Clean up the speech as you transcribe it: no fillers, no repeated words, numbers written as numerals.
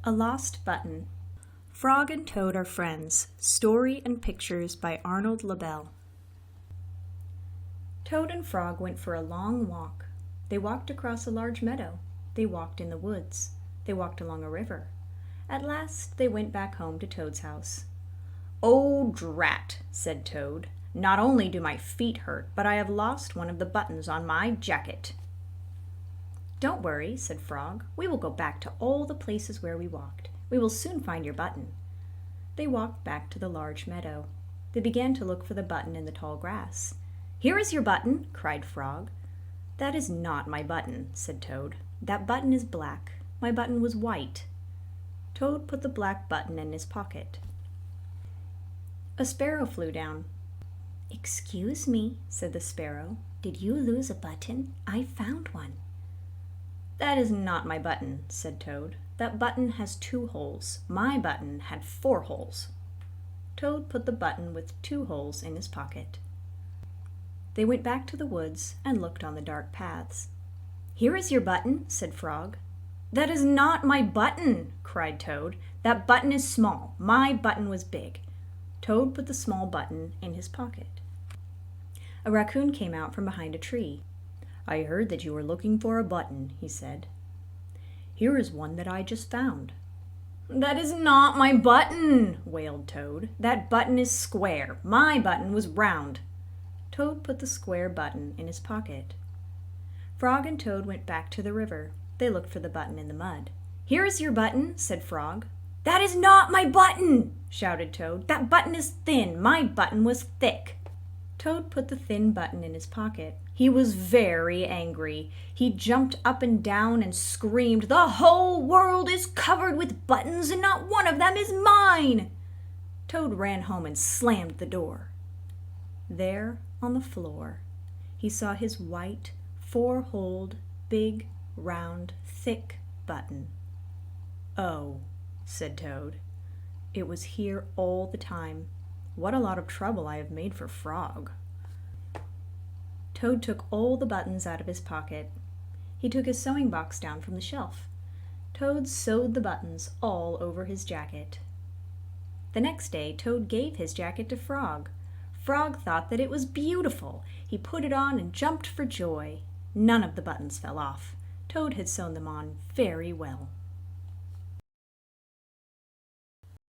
A Lost Button. Frog and Toad Are Friends. Story and Pictures by Arnold Lobel. Toad and Frog went for a long walk. They walked across a large meadow. They walked in the woods. They walked along a river. At last they went back home to Toad's house. "Oh, drat," said Toad. "Not only do my feet hurt, but I have lost one of the buttons on my jacket." "Don't worry," said Frog. "We will go back to all the places where we walked. We will soon find your button." They walked back to the large meadow. They began to look for the button in the tall grass. "Here is your button," cried Frog. "That is not my button," said Toad. "That button is black. My button was white." Toad put the black button in his pocket. A sparrow flew down. "Excuse me," said the sparrow. "Did you lose a button? I found one." "That is not my button," said Toad. "That button has 2 holes. My button had 4 holes." Toad put the button with 2 holes in his pocket. They went back to the woods and looked on the dark paths. "Here is your button," said Frog. "That is not my button," cried Toad. "That button is small. My button was big." Toad put the small button in his pocket. A raccoon came out from behind a tree. "I heard that you were looking for a button," he said. "Here is one that I just found." "That is not my button," wailed Toad. "That button is square. My button was round." Toad put the square button in his pocket. Frog and Toad went back to the river. They looked for the button in the mud. "Here is your button," said Frog. "That is not my button," shouted Toad. "That button is thin. My button was thick." Toad put the thin button in his pocket. He was very angry. He jumped up and down and screamed, "The whole world is covered with buttons and not one of them is mine!" Toad ran home and slammed the door. There, on the floor, he saw his white, 4-holed, big, round, thick button. "Oh," said Toad. "It was here all the time. What a lot of trouble I have made for Frog." Toad took all the buttons out of his pocket. He took his sewing box down from the shelf. Toad sewed the buttons all over his jacket. The next day Toad gave his jacket to Frog. Frog thought that it was beautiful. He put it on and jumped for joy. None of the buttons fell off. Toad had sewn them on very well.